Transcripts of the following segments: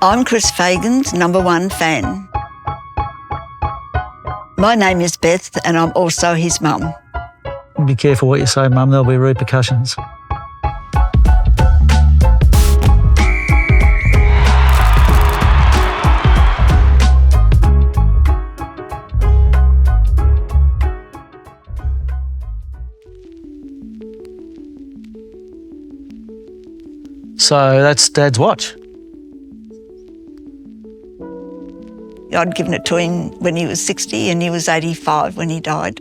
I'm Chris Fagan's No.1 fan. My name is Beth and I'm also his mum. Be careful what you say, Mum, there'll be repercussions. So that's Dad's watch. I'd given it to him when he was 60 and he was 85 when he died.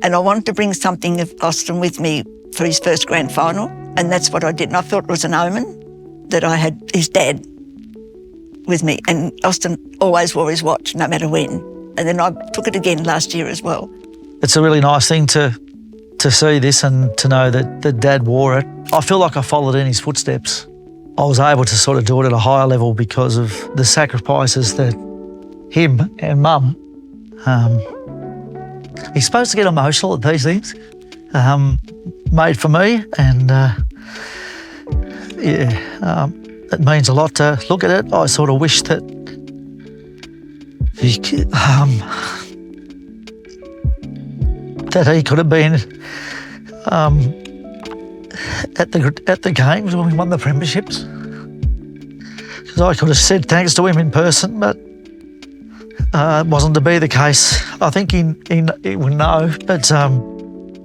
And I wanted to bring something of Austin with me for his first grand final, and that's what I did. And I thought it was an omen that I had his dad with me. And Austin always wore his watch, no matter when. And then I took it again last year as well. It's a really nice thing to see this and to know that Dad wore it. I feel like I followed in his footsteps. I was able to sort of do it at a higher level because of the sacrifices that him and Mum, he's supposed to get emotional at these things, made for me, and it means a lot to look at it. I sort of wish that he could have been at the games when we won the premierships, because I could have said thanks to him in person, but it wasn't to be the case. I think he would know, but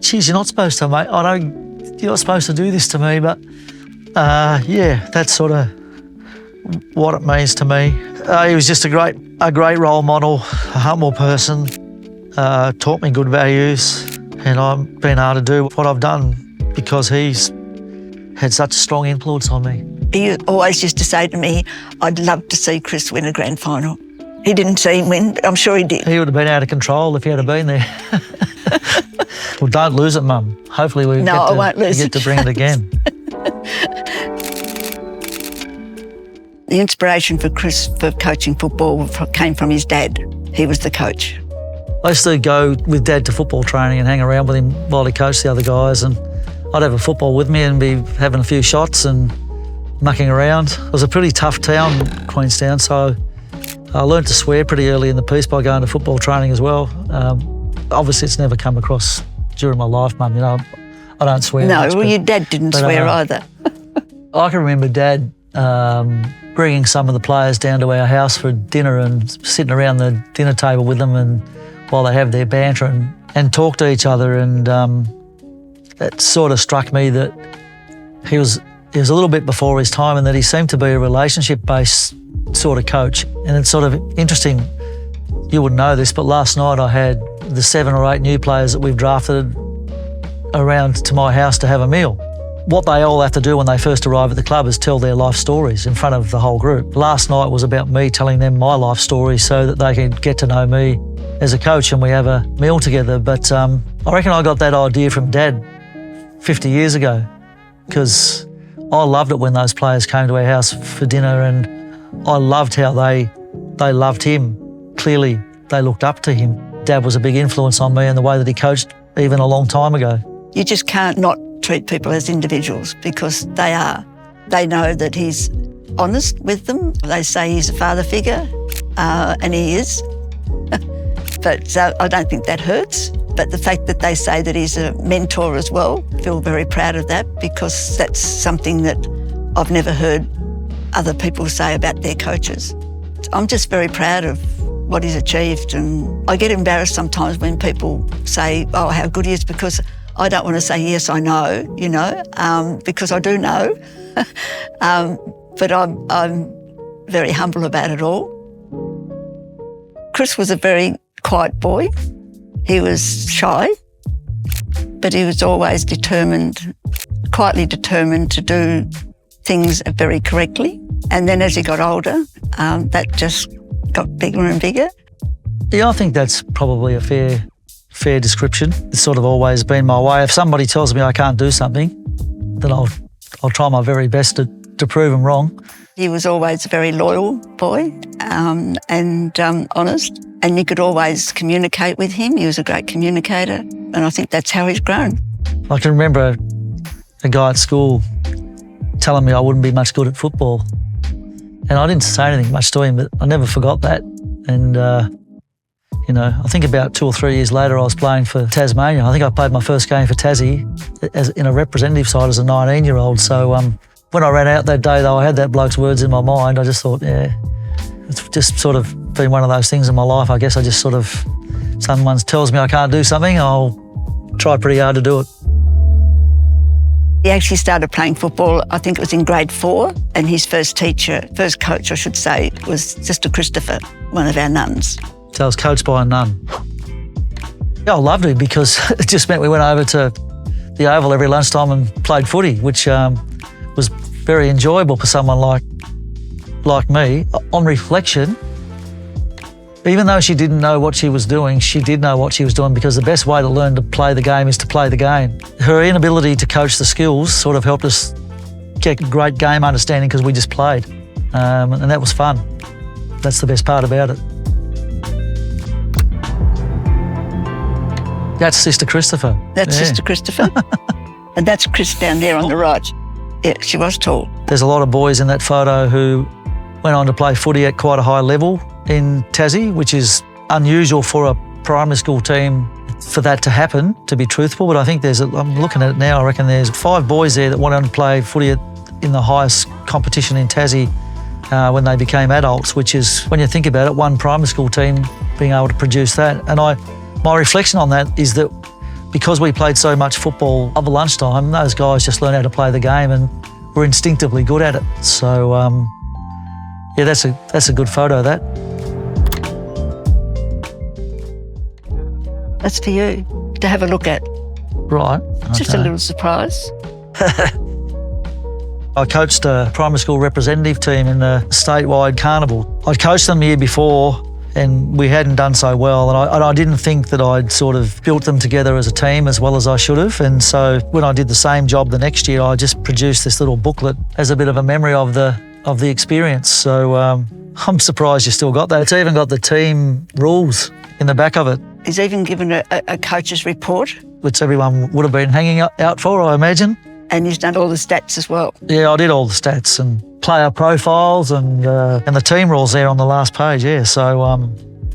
geez, you're not supposed to, mate. You're not supposed to do this to me, but yeah, that's sort of what it means to me. He was just a great role model, a humble person, taught me good values, and I've been able to do what I've done because he's had such a strong influence on me. He always used to say to me, I'd love to see Chris win a grand final. He didn't see him win, but I'm sure he did. He would have been out of control if he had been there. Well, don't lose it, Mum. Hopefully we get to bring it again. The inspiration for Chris for coaching football came from his dad. He was the coach. I used to go with Dad to football training and hang around with him while he coached the other guys, and I'd have a football with me and be having a few shots and mucking around. It was a pretty tough town, Queenstown, so I learned to swear pretty early in the piece by going to football training as well. Obviously, it's never come across during my life, Mum. You know, I don't swear much. No, well, your dad didn't swear either. I can remember Dad bringing some of the players down to our house for dinner and sitting around the dinner table with them, and while they have their banter and talk to each other. And it sort of struck me that he was a little bit before his time, and that he seemed to be a relationship-based sort of coach. And it's sort of interesting, you wouldn't know this, but last night I had the 7 or 8 new players that we've drafted around to my house to have a meal. What they all have to do when they first arrive at the club is tell their life stories in front of the whole group. Last night was about me telling them my life story so that they can get to know me as a coach, and we have a meal together. But I reckon I got that idea from Dad 50 years ago, because I loved it when those players came to our house for dinner, and I loved how they loved him. Clearly, they looked up to him. Dad was a big influence on me and the way that he coached even a long time ago. You just can't not treat people as individuals, because they are. They know that he's honest with them. They say he's a father figure, and he is. But I don't think that hurts. But the fact that they say that he's a mentor as well, I feel very proud of that, because that's something that I've never heard other people say about their coaches. I'm just very proud of what he's achieved, and I get embarrassed sometimes when people say, oh, how good he is, because I don't want to say, yes, I know, you know, because I do know. But I'm very humble about it all. Chris was a very quiet boy. He was shy, but he was always determined, quietly determined to do things very correctly. And then as he got older, that just got bigger and bigger. Yeah, I think that's probably a fair description. It's sort of always been my way. If somebody tells me I can't do something, then I'll try my very best to prove them wrong. He was always a very loyal boy and honest, and you could always communicate with him. He was a great communicator, and I think that's how he's grown. I can remember a guy at school telling me I wouldn't be much good at football. And I didn't say anything much to him, but I never forgot that. And, I think about 2 or 3 years later, I was playing for Tasmania. I think I played my first game for Tassie in a representative side as a 19-year-old. So when I ran out that day, though, I had that bloke's words in my mind. I just thought, it's just sort of been one of those things in my life. I guess I just sort of, someone tells me I can't do something, I'll try pretty hard to do it. He actually started playing football, I think it was in grade 4, and his first coach, I should say, was Sister Christopher, one of our nuns. So I was coached by a nun. Yeah, I loved it because it just meant we went over to the Oval every lunchtime and played footy, which was very enjoyable for someone like me. On reflection, even though she didn't know what she was doing, she did know what she was doing, because the best way to learn to play the game is to play the game. Her inability to coach the skills sort of helped us get great game understanding because we just played. And that was fun. That's the best part about it. That's Sister Christopher. That's Sister Christopher. And that's Chris down there on the right. Yeah, she was tall. There's a lot of boys in that photo who went on to play footy at quite a high level in Tassie, which is unusual for a primary school team for that to happen, to be truthful. But I think I'm looking at it now, I reckon there's 5 boys there that went on to play footy in the highest competition in Tassie when they became adults, which is, when you think about it, one primary school team being able to produce that. And my reflection on that is that because we played so much football over lunchtime, those guys just learned how to play the game and were instinctively good at it. So, yeah, that's a good photo, that. That's for you to have a look at. Right. Just a little surprise. I coached a primary school representative team in a statewide carnival. I'd coached them the year before and we hadn't done so well, and I didn't think that I'd sort of built them together as a team as well as I should have. And so when I did the same job the next year, I just produced this little booklet as a bit of a memory of the experience. So I'm surprised you still got that. It's even got the team rules in the back of it. He's even given a coach's report, which everyone would have been hanging out for, I imagine. And he's done all the stats as well. Yeah, I did all the stats and player profiles and the team rules there on the last page, yeah. So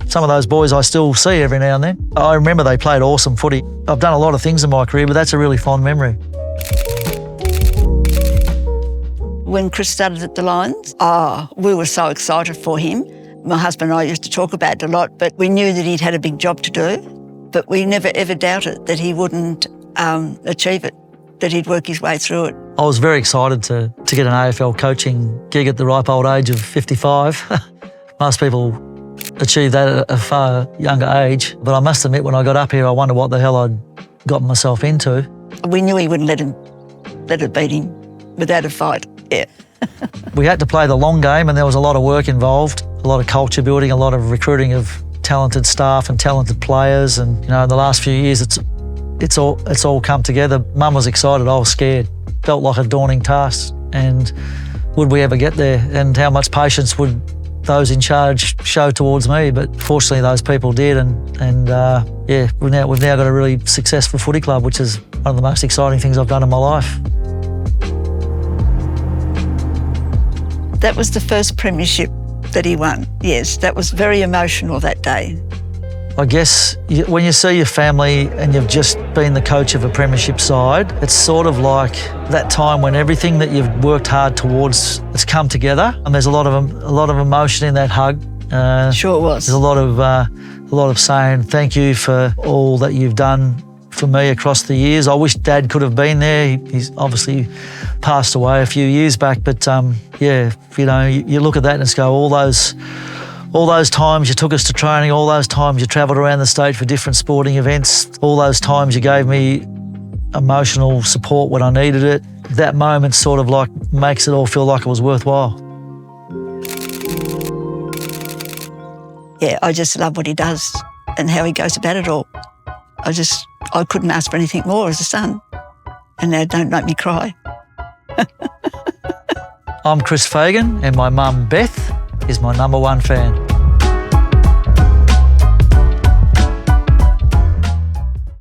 some of those boys I still see every now and then. I remember they played awesome footy. I've done a lot of things in my career, but that's a really fond memory. When Chris started at the Lions, we were so excited for him. My husband and I used to talk about it a lot, but we knew that he'd had a big job to do, but we never ever doubted that he wouldn't achieve it, that he'd work his way through it. I was very excited to get an AFL coaching gig at the ripe old age of 55. Most people achieve that at a far younger age, but I must admit when I got up here, I wondered what the hell I'd gotten myself into. We knew he wouldn't let it beat him without a fight, yeah. We had to play the long game and there was a lot of work involved, a lot of culture building, a lot of recruiting of talented staff and talented players. And in the last few years, it's all come together. Mum was excited, I was scared. Felt like a daunting task. And would we ever get there? And how much patience would those in charge show towards me? But fortunately, those people did. And yeah, we've now got a really successful footy club, which is one of the most exciting things I've done in my life. That was the first premiership that he won. Yes, that was very emotional that day. I guess when you see your family and you've just been the coach of a premiership side, it's sort of like that time when everything that you've worked hard towards has come together, and there's a lot of emotion in that hug. Sure it was. There's a lot of saying thank you for all that you've done for me across the years. I wish Dad could have been there. He's obviously passed away a few years back, but yeah, you look at that and just go, all those times you took us to training, all those times you travelled around the state for different sporting events, all those times you gave me emotional support when I needed it. That moment sort of like makes it all feel like it was worthwhile. Yeah, I just love what he does and how he goes about it all. I couldn't ask for anything more as a son. And now don't make me cry. I'm Chris Fagan and my mum Beth is my #1 fan.